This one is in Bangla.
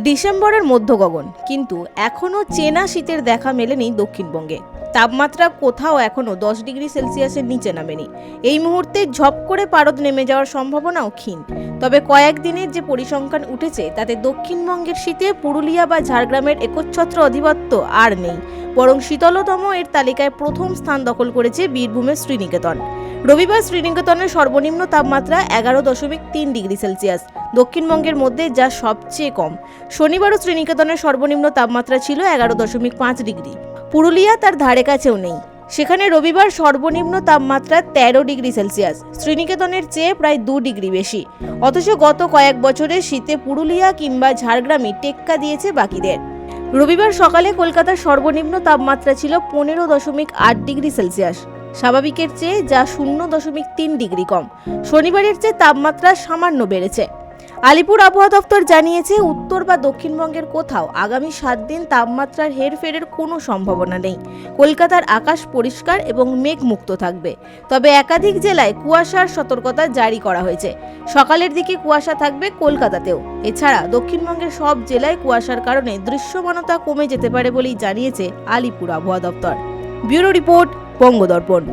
ডিসেম্বরের মধ্য গগন, কিন্তু এখনও চেনা শীতের দেখা মেলেনি দক্ষিণবঙ্গে। তাপমাত্রা কোথাও এখনও 10 ডিগ্রি সেলসিয়াসের নিচে নামেনি। এই মুহূর্তে ঝপ করে পারদ নেমে যাওয়ার সম্ভাবনাও ক্ষীণ। তবে কয়েকদিনের যে পরিসংখ্যান উঠেছে তাতে দক্ষিণবঙ্গের শীতে পুরুলিয়া বা ঝাড়গ্রামের একচ্ছত্র আধিপত্য আর নেই, বরং শীতলতম এর তালিকায় প্রথম স্থান দখল করেছে বীরভূমের শ্রীনিকেতন। রবিবার শ্রীনিকেতনের সর্বনিম্ন তাপমাত্রা 11.3 ডিগ্রি সেলসিয়াস, দক্ষিণবঙ্গের মধ্যে যা সবচেয়ে কম। শনিবারও শ্রীনিকেতনের সর্বনিম্ন তাপমাত্রা ছিল 11.5 ডিগ্রি। পুরুলিয়া তার ধারে কাছেও নেই, সেখানে রবিবার সর্বনিম্ন তাপমাত্রা 13 ডিগ্রি সেলসিয়াস, শ্রীনিকেতনের চেয়ে প্রায় 2 ডিগ্রি বেশি। অথচ গত কয়েক বছরের শীতে পুরুলিয়া কিংবা ঝাড়গ্রামই টেক্কা দিয়েছে বাকিদের। রবিবার সকালে কলকাতার সর্বনিম্ন তাপমাত্রা ছিল 15.8 ডিগ্রি সেলসিয়াস, স্বাভাবিকের চেয়ে যা 0.3 ডিগ্রি কম। শনিবারের চেয়ে তাপমাত্রা সামান্য বেড়েছে। আলিপুর আবহাওয়া দপ্তর জানিয়েছে, উত্তর বা দক্ষিণবঙ্গের কোথাও আগামী 7 দিন তাপমাত্রার হেরফেরের কোনো সম্ভাবনা নেই। কলকাতার আকাশ পরিষ্কার এবং মেঘমুক্ত থাকবে, তবে একাধিক জেলায় কুয়াশার সতর্কতা জারি করা হয়েছে। সকালের দিকে কুয়াশা থাকবে কলকাতাতেও। এছাড়া দক্ষিণবঙ্গের সব জেলায় কুয়াশার কারণে দৃশ্যমানতা কমে যেতে পারে বলেই জানিয়েছে আলিপুর আবহাওয়া দপ্তর। Bureau report, বঙ্গদর্পণ।